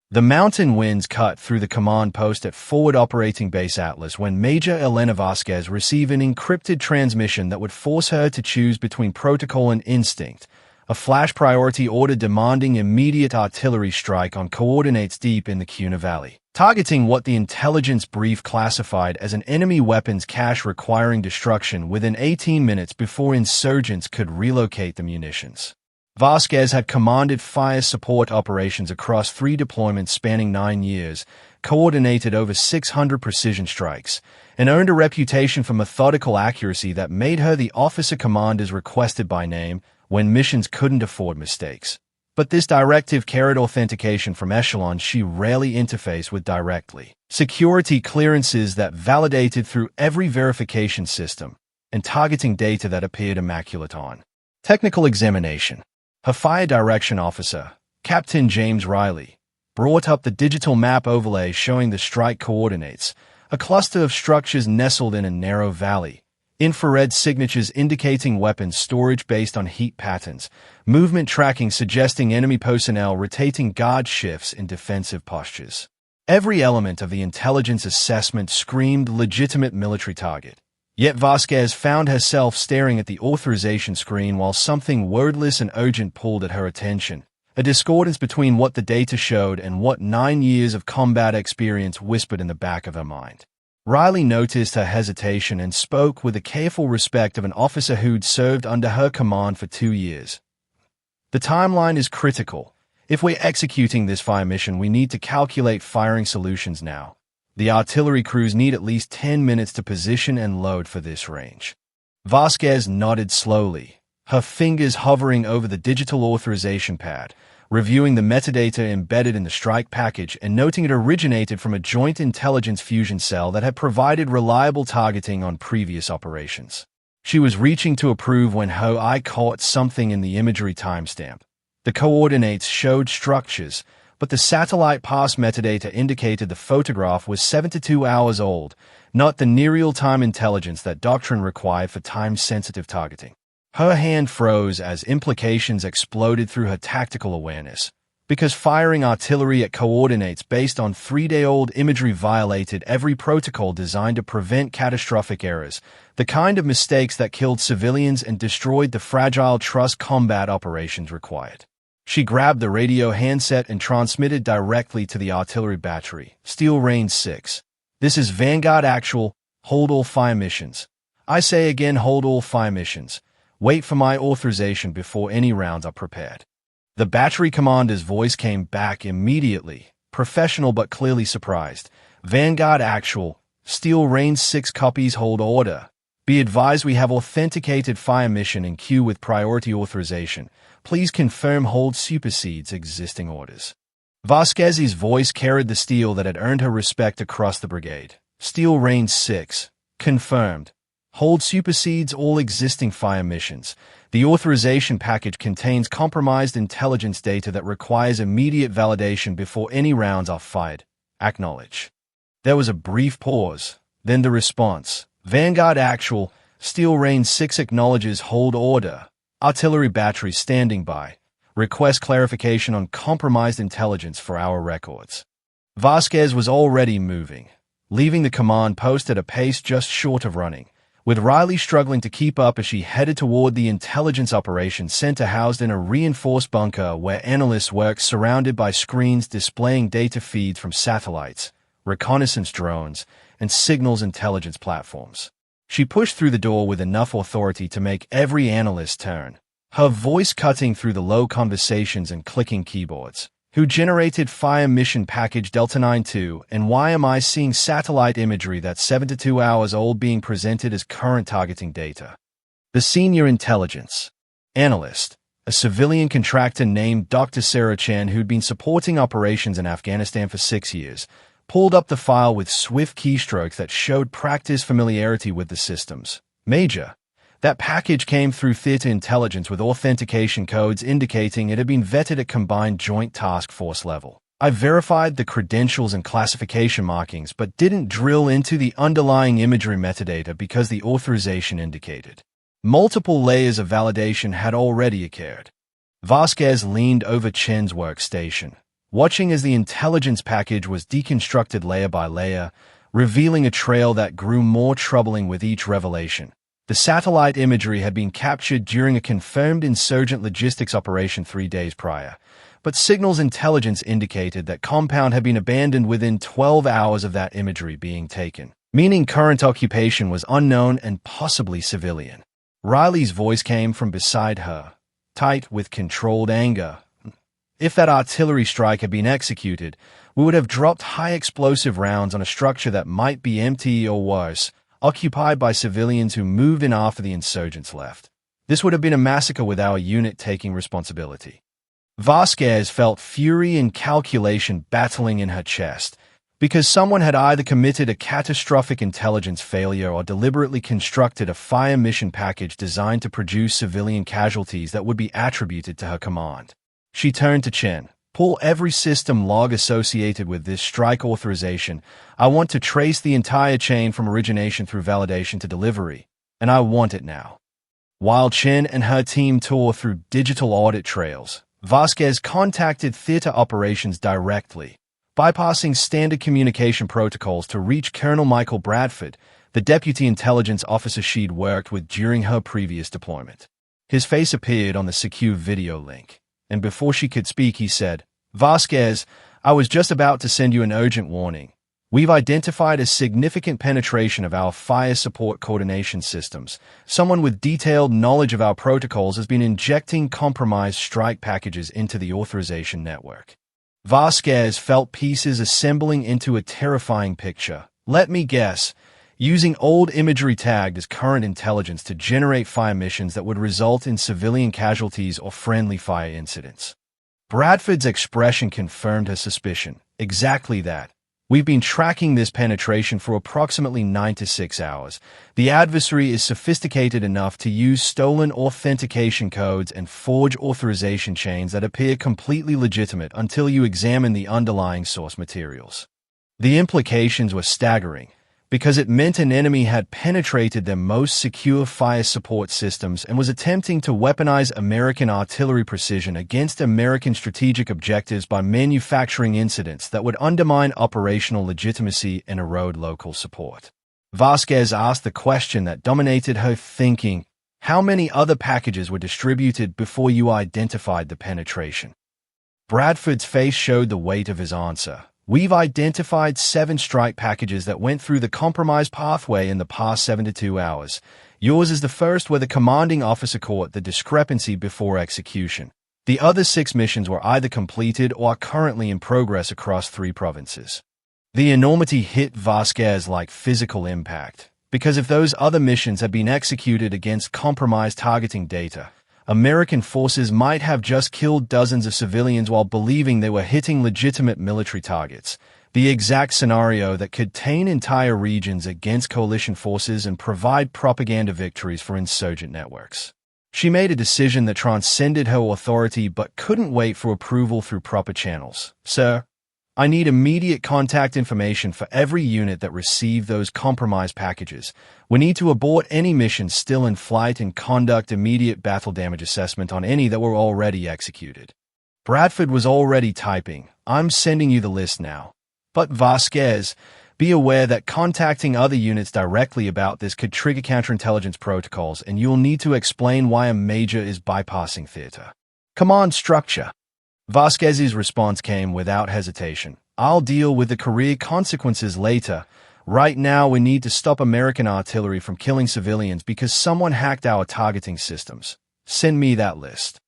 The mountain winds cut through the command post at Forward Operating Base Atlas when Major Elena Vasquez received an encrypted transmission that would force her to choose between protocol and instinct, a flash priority order demanding immediate artillery strike on coordinates deep in the Cuna Valley, targeting what the intelligence brief classified as an enemy weapons cache requiring destruction within 18 minutes before insurgents could relocate the munitions. Vasquez had commanded fire support operations across 3 deployments spanning 9 years, coordinated over 600 precision strikes, and earned a reputation for methodical accuracy that made her the officer commanders requested by name when missions couldn't afford mistakes. But this directive carried authentication from echelons she rarely interfaced with directly. Security clearances that validated through every verification system, and targeting data that appeared immaculate on technical examination. Her fire direction officer, Captain James Riley, brought up the digital map overlay showing the strike coordinates, a cluster of structures nestled in a narrow valley, infrared signatures indicating weapons storage based on heat patterns, movement tracking suggesting enemy personnel rotating guard shifts in defensive postures. Every element of the intelligence assessment screamed legitimate military target. Yet Vasquez found herself staring at the authorization screen while something wordless and urgent pulled at her attention, a discordance between what the data showed and what 9 years of combat experience whispered in the back of her mind. Riley noticed her hesitation and spoke with the careful respect of an officer who'd served under her command for 2 years. The timeline is critical. If we're executing this fire mission, we need to calculate firing solutions now. The artillery crews need at least 10 minutes to position and load for this range. Vasquez nodded slowly, her fingers hovering over the digital authorization pad, reviewing the metadata embedded in the strike package and noting it originated from a joint intelligence fusion cell that had provided reliable targeting on previous operations. She was reaching to approve when her eye caught something in the imagery timestamp. The coordinates showed structures, but the satellite pass metadata indicated the photograph was 72 hours old, not the near-real-time intelligence that doctrine required for time-sensitive targeting. Her hand froze as implications exploded through her tactical awareness, because firing artillery at coordinates based on 3-day-old imagery violated every protocol designed to prevent catastrophic errors, the kind of mistakes that killed civilians and destroyed the fragile trust combat operations required. She grabbed the radio handset and transmitted directly to the artillery battery. Steel Range 6. This is Vanguard Actual. Hold all fire missions. I say again, hold all fire missions. Wait for my authorization before any rounds are prepared. The battery commander's voice came back immediately, professional but clearly surprised. Vanguard Actual. Steel Range 6 copies, hold order. Be advised we have authenticated fire mission in queue with priority authorization. Please confirm hold supersedes existing orders. Vasquez's voice carried the steel that had earned her respect across the brigade. Steel Range 6. Confirmed. Hold supersedes all existing fire missions. The authorization package contains compromised intelligence data that requires immediate validation before any rounds are fired. Acknowledge. There was a brief pause, then the response. Vanguard Actual. Steel Range 6 acknowledges hold order. Artillery battery standing by. Request clarification on compromised intelligence for our records. Vasquez was already moving, leaving the command post at a pace just short of running, with Riley struggling to keep up as she headed toward the intelligence operations center housed in a reinforced bunker where analysts worked surrounded by screens displaying data feeds from satellites, reconnaissance drones, and signals intelligence platforms. She pushed through the door with enough authority to make every analyst turn, her voice cutting through the low conversations and clicking keyboards. Who generated fire mission package Delta 92, and why am I seeing satellite imagery that's 72 hours old being presented as current targeting data? The senior intelligence analyst, a civilian contractor named Dr. Sarah Chan who'd been supporting operations in Afghanistan for 6 years, pulled up the file with swift keystrokes that showed practiced familiarity with the systems. Major. That package came through theater intelligence with authentication codes indicating it had been vetted at Combined Joint Task Force level. I verified the credentials and classification markings but didn't drill into the underlying imagery metadata because the authorization indicated multiple layers of validation had already occurred. Vasquez leaned over Chen's workstation, watching as the intelligence package was deconstructed layer by layer, revealing a trail that grew more troubling with each revelation. The satellite imagery had been captured during a confirmed insurgent logistics operation 3 days prior, but signals intelligence indicated that compound had been abandoned within 12 hours of that imagery being taken, meaning current occupation was unknown and possibly civilian. Riley's voice came from beside her, tight with controlled anger. If that artillery strike had been executed, we would have dropped high explosive rounds on a structure that might be empty or worse, occupied by civilians who moved in after the insurgents left. This would have been a massacre with our unit taking responsibility. Vasquez felt fury and calculation battling in her chest, because someone had either committed a catastrophic intelligence failure or deliberately constructed a fire mission package designed to produce civilian casualties that would be attributed to her command. She turned to Chen. Pull every system log associated with this strike authorization. I want to trace the entire chain from origination through validation to delivery, and I want it now. While Chen and her team tore through digital audit trails, Vasquez contacted theater operations directly, bypassing standard communication protocols to reach Colonel Michael Bradford, the deputy intelligence officer she'd worked with during her previous deployment. His face appeared on the secure video link, and before she could speak, he said, "Vasquez, I was just about to send you an urgent warning. We've identified a significant penetration of our fire support coordination systems. Someone with detailed knowledge of our protocols has been injecting compromised strike packages into the authorization network." Vasquez felt pieces assembling into a terrifying picture. Let me guess, using old imagery tagged as current intelligence to generate fire missions that would result in civilian casualties or friendly fire incidents. Bradford's expression confirmed her suspicion. Exactly that. We've been tracking this penetration for approximately 9 to 6 hours. The adversary is sophisticated enough to use stolen authentication codes and forge authorization chains that appear completely legitimate until you examine the underlying source materials. The implications were staggering, because it meant an enemy had penetrated their most secure fire support systems and was attempting to weaponize American artillery precision against American strategic objectives by manufacturing incidents that would undermine operational legitimacy and erode local support. Vasquez asked the question that dominated her thinking: how many other packages were distributed before you identified the penetration? Bradford's face showed the weight of his answer. We've identified 7 strike packages that went through the compromised pathway in the past 72 hours. Yours is the first where the commanding officer caught the discrepancy before execution. The other 6 missions were either completed or are currently in progress across 3 provinces. The enormity hit Vasquez like physical impact, because if those other missions had been executed against compromised targeting data, American forces might have just killed dozens of civilians while believing they were hitting legitimate military targets, the exact scenario that could turn entire regions against coalition forces and provide propaganda victories for insurgent networks. She made a decision that transcended her authority but couldn't wait for approval through proper channels. "Sir, I need immediate contact information for every unit that received those compromised packages. We need to abort any missions still in flight and conduct immediate battle damage assessment on any that were already executed." Bradford was already typing. "I'm sending you the list now. But Vasquez, be aware that contacting other units directly about this could trigger counterintelligence protocols, and you'll need to explain why a major is bypassing theater. Command structure." Vasquez's response came without hesitation. "I'll deal with the career consequences later. Right now, we need to stop American artillery from killing civilians because someone hacked our targeting systems. Send me that list."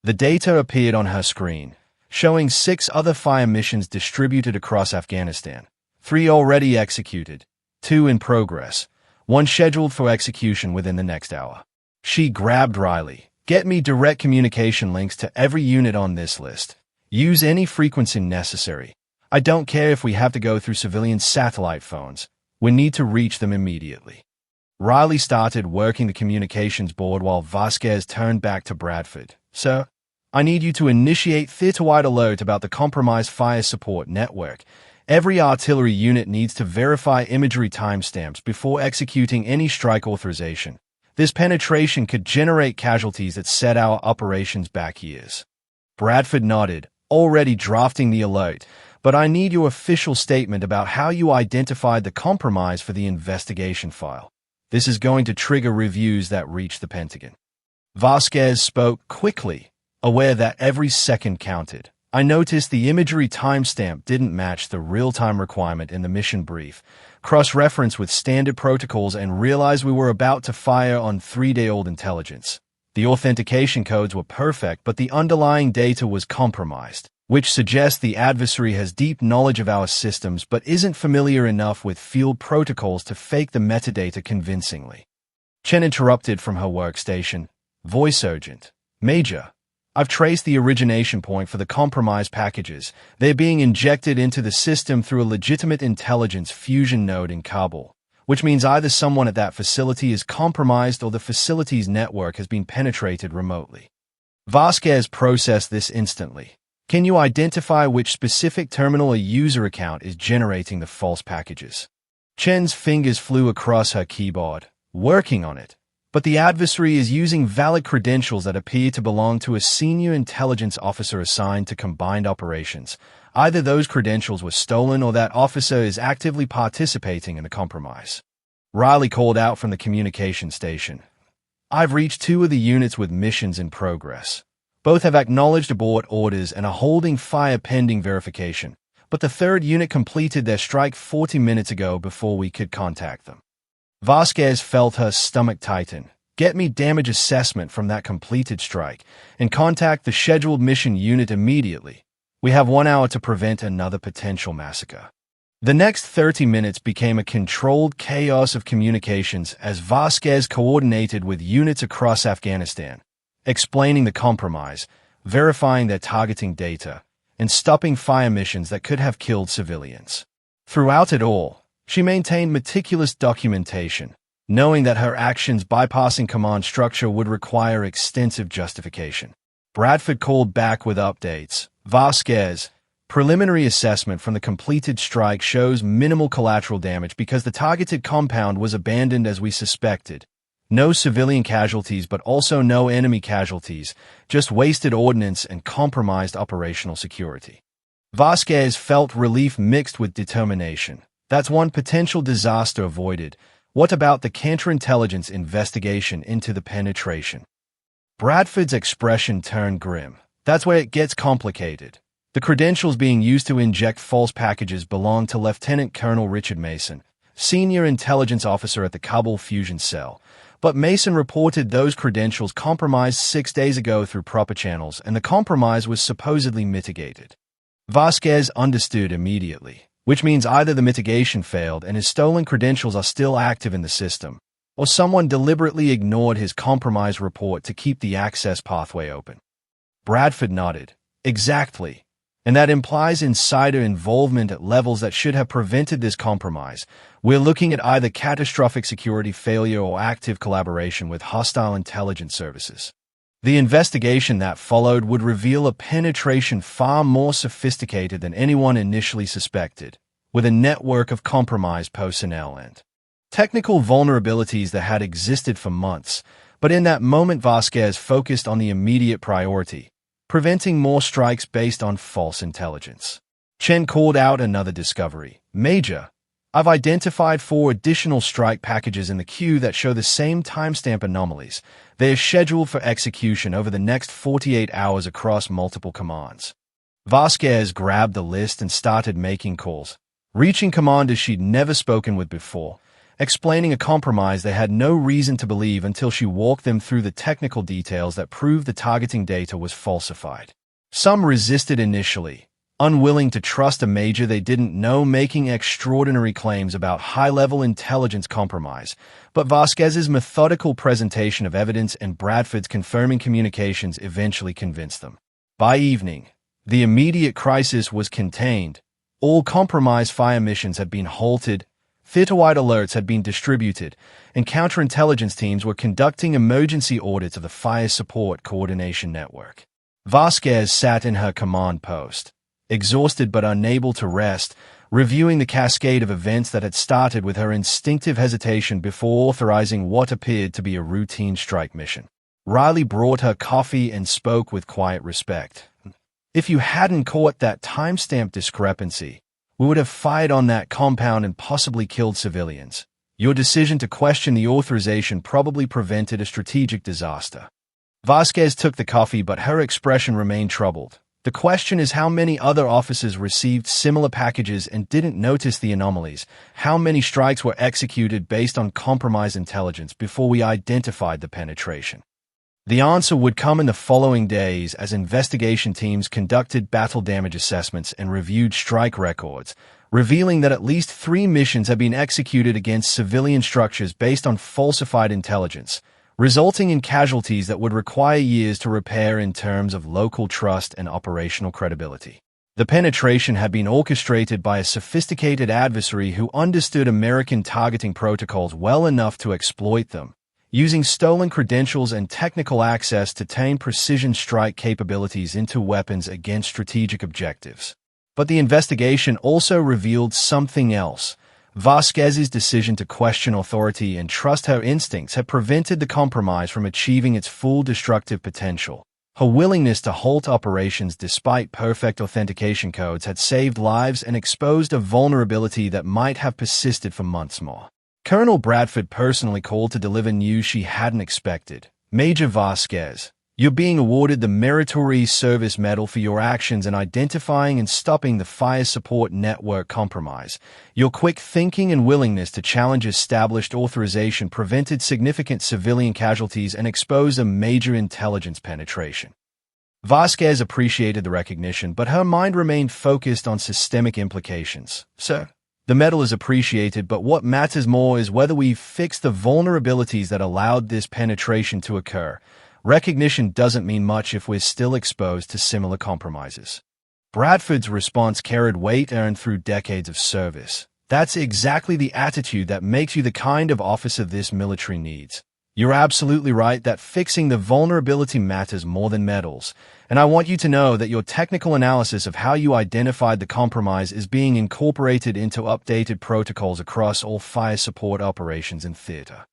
The data appeared on her screen, showing 6 other fire missions distributed across Afghanistan. 3 already executed, 2 in progress, 1 scheduled for execution within the next hour. She grabbed Riley. "Get me direct communication links to every unit on this list. Use any frequency necessary. I don't care if we have to go through civilian satellite phones. We need to reach them immediately." Riley started working the communications board while Vasquez turned back to Bradford. "Sir, I need you to initiate theater-wide alert about the compromised fire support network. Every artillery unit needs to verify imagery timestamps before executing any strike authorization. This penetration could generate casualties that set our operations back years." Bradford nodded. already drafting the alert, but I need your official statement about how you identified the compromise for the investigation file. This is going to trigger reviews that reach the Pentagon." Vasquez spoke quickly, aware that every second counted. "I noticed the imagery timestamp didn't match the real-time requirement in the mission brief, cross-reference with standard protocols, and realized we were about to fire on 3-day-old intelligence. The authentication codes were perfect, but the underlying data was compromised, which suggests the adversary has deep knowledge of our systems but isn't familiar enough with field protocols to fake the metadata convincingly." Chen interrupted from her workstation. Voice urgent. "Major, I've traced the origination point for the compromised packages. They're being injected into the system through a legitimate intelligence fusion node in Kabul, which means either someone at that facility is compromised or the facility's network has been penetrated remotely." Vasquez processed this instantly. "Can you identify which specific terminal or user account is generating the false packages?" Chen's fingers flew across her keyboard. "Working on it. But the adversary is using valid credentials that appear to belong to a senior intelligence officer assigned to combined operations. Either those credentials were stolen or that officer is actively participating in the compromise." Riley called out from the communication station. "I've reached 2 of the units with missions in progress. Both have acknowledged abort orders and are holding fire pending verification, but the 3rd unit completed their strike 40 minutes ago before we could contact them." Vasquez felt her stomach tighten. "Get me damage assessment from that completed strike and contact the scheduled mission unit immediately. We have 1 hour to prevent another potential massacre." The next 30 minutes became a controlled chaos of communications as Vasquez coordinated with units across Afghanistan, explaining the compromise, verifying their targeting data, and stopping fire missions that could have killed civilians. Throughout it all, she maintained meticulous documentation, knowing that her actions bypassing command structure would require extensive justification. Bradford called back with updates. "Vasquez, preliminary assessment from the completed strike shows minimal collateral damage because the targeted compound was abandoned as we suspected. No civilian casualties, but also no enemy casualties, just wasted ordnance and compromised operational security." Vasquez felt relief mixed with determination. That's one potential disaster avoided. What about the counterintelligence investigation into the penetration? Bradford's expression turned grim. "That's where it gets complicated. The credentials being used to inject false packages belong to Lieutenant Colonel Richard Mason, senior intelligence officer at the Kabul Fusion Cell. But Mason reported those credentials compromised 6 days ago through proper channels, and the compromise was supposedly mitigated." Vasquez understood immediately, which means either the mitigation failed and his stolen credentials are still active in the system, or someone deliberately ignored his compromise report to keep the access pathway open. Bradford nodded. "Exactly. And that implies insider involvement at levels that should have prevented this compromise. We're looking at either catastrophic security failure or active collaboration with hostile intelligence services." The investigation that followed would reveal a penetration far more sophisticated than anyone initially suspected, with a network of compromised personnel and technical vulnerabilities that had existed for months. But in that moment, Vasquez focused on the immediate priority: preventing more strikes based on false intelligence. Chen called out another discovery. "Major, I've identified 4 additional strike packages in the queue that show the same timestamp anomalies. They are scheduled for execution over the next 48 hours across multiple commands." Vasquez grabbed the list and started making calls, reaching commanders she'd never spoken with before, explaining a compromise they had no reason to believe until she walked them through the technical details that proved the targeting data was falsified. Some resisted initially, unwilling to trust a major they didn't know, making extraordinary claims about high-level intelligence compromise, but Vasquez's methodical presentation of evidence and Bradford's confirming communications eventually convinced them. By evening, the immediate crisis was contained. All compromised fire missions had been halted, theater-wide alerts had been distributed, and counterintelligence teams were conducting emergency audits of the fire support coordination network. Vasquez sat in her command post, exhausted but unable to rest, reviewing the cascade of events that had started with her instinctive hesitation before authorizing what appeared to be a routine strike mission. Riley brought her coffee and spoke with quiet respect. If you hadn't caught that timestamp discrepancy, we would have fired on that compound and possibly killed civilians. Your decision to question the authorization probably prevented a strategic disaster. Vasquez took the coffee, but her expression remained troubled. The question is how many other officers received similar packages and didn't notice the anomalies. How many strikes were executed based on compromised intelligence before we identified the penetration? The answer would come in the following days as investigation teams conducted battle damage assessments and reviewed strike records, revealing that at least 3 missions had been executed against civilian structures based on falsified intelligence, resulting in casualties that would require years to repair in terms of local trust and operational credibility. The penetration had been orchestrated by a sophisticated adversary who understood American targeting protocols well enough to exploit them, using stolen credentials and technical access to turn precision strike capabilities into weapons against strategic objectives. But the investigation also revealed something else. Vasquez's decision to question authority and trust her instincts had prevented the compromise from achieving its full destructive potential. Her willingness to halt operations despite perfect authentication codes had saved lives and exposed a vulnerability that might have persisted for months more. Colonel Bradford personally called to deliver news she hadn't expected. "Major Vasquez, you're being awarded the Meritorious Service Medal for your actions in identifying and stopping the fire support network compromise. Your quick thinking and willingness to challenge established authorization prevented significant civilian casualties and exposed a major intelligence penetration." Vasquez appreciated the recognition, but her mind remained focused on systemic implications. "Sir, the medal is appreciated, but what matters more is whether we've fixed the vulnerabilities that allowed this penetration to occur. Recognition doesn't mean much if we're still exposed to similar compromises." Bradford's response carried weight earned through decades of service. "That's exactly the attitude that makes you the kind of officer this military needs. You're absolutely right that fixing the vulnerability matters more than medals, and I want you to know that your technical analysis of how you identified the compromise is being incorporated into updated protocols across all fire support operations in theater."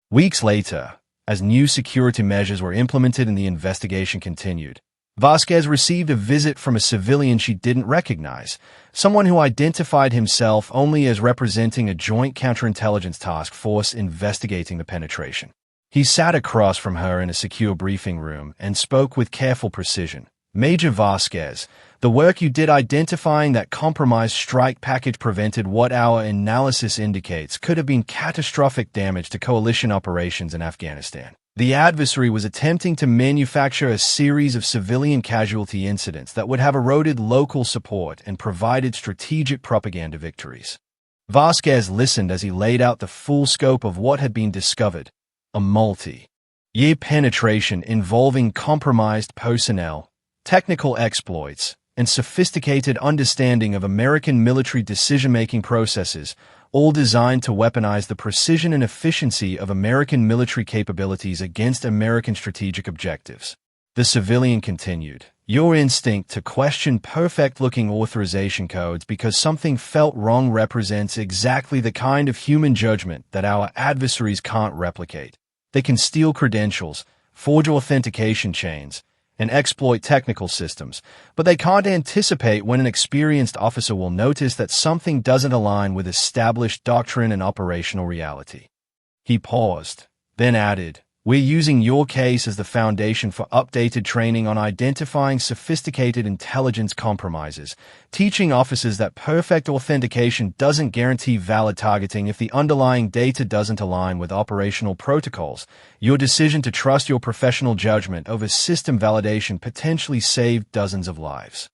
Weeks later, as new security measures were implemented and the investigation continued, Vasquez received a visit from a civilian she didn't recognize, someone who identified himself only as representing a joint counterintelligence task force investigating the penetration. He sat across from her in a secure briefing room and spoke with careful precision. "Major Vasquez, the work you did identifying that compromised strike package prevented what our analysis indicates could have been catastrophic damage to coalition operations in Afghanistan. The adversary was attempting to manufacture a series of civilian casualty incidents that would have eroded local support and provided strategic propaganda victories." Vasquez listened as he laid out the full scope of what had been discovered: a multi-year penetration involving compromised personnel, technical exploits, and sophisticated understanding of American military decision-making processes, all designed to weaponize the precision and efficiency of American military capabilities against American strategic objectives. The civilian continued, "Your instinct to question perfect-looking authorization codes because something felt wrong represents exactly the kind of human judgment that our adversaries can't replicate. They can steal credentials, forge authentication chains, and exploit technical systems, but they can't anticipate when an experienced officer will notice that something doesn't align with established doctrine and operational reality." He paused, then added, "We're using your case as the foundation for updated training on identifying sophisticated intelligence compromises, teaching officers that perfect authentication doesn't guarantee valid targeting if the underlying data doesn't align with operational protocols. Your decision to trust your professional judgment over system validation potentially saved dozens of lives."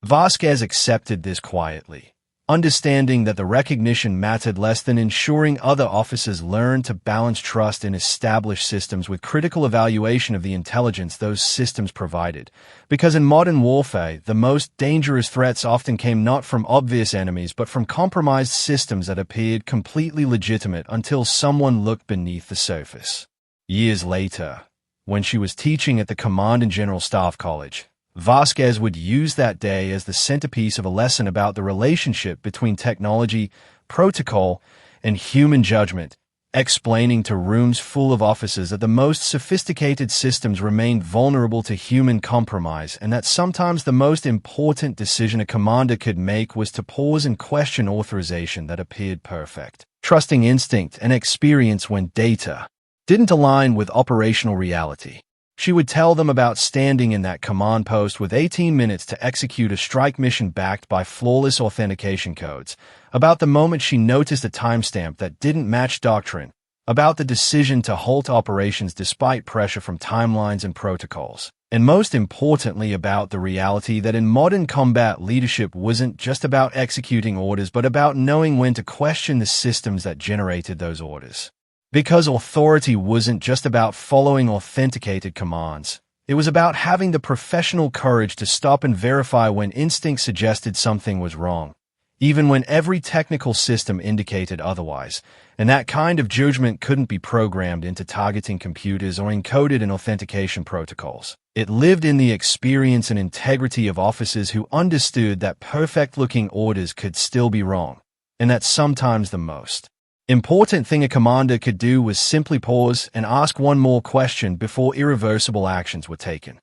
Vasquez accepted this quietly, understanding that the recognition mattered less than ensuring other officers learned to balance trust in established systems with critical evaluation of the intelligence those systems provided. Because in modern warfare, the most dangerous threats often came not from obvious enemies but from compromised systems that appeared completely legitimate until someone looked beneath the surface. Years later, when she was teaching at the Command and General Staff College, Vasquez would use that day as the centerpiece of a lesson about the relationship between technology, protocol, and human judgment, explaining to rooms full of officers that the most sophisticated systems remained vulnerable to human compromise and that sometimes the most important decision a commander could make was to pause and question authorization that appeared perfect, trusting instinct and experience when data didn't align with operational reality. She would tell them about standing in that command post with 18 minutes to execute a strike mission backed by flawless authentication codes, about the moment she noticed a timestamp that didn't match doctrine, about the decision to halt operations despite pressure from timelines and protocols, and most importantly about the reality that in modern combat leadership wasn't just about executing orders but about knowing when to question the systems that generated those orders. Because authority wasn't just about following authenticated commands. It was about having the professional courage to stop and verify when instinct suggested something was wrong, even when every technical system indicated otherwise, and that kind of judgment couldn't be programmed into targeting computers or encoded in authentication protocols. It lived in the experience and integrity of officers who understood that perfect-looking orders could still be wrong, and that sometimes the most important thing a commander could do was simply pause and ask one more question before irreversible actions were taken.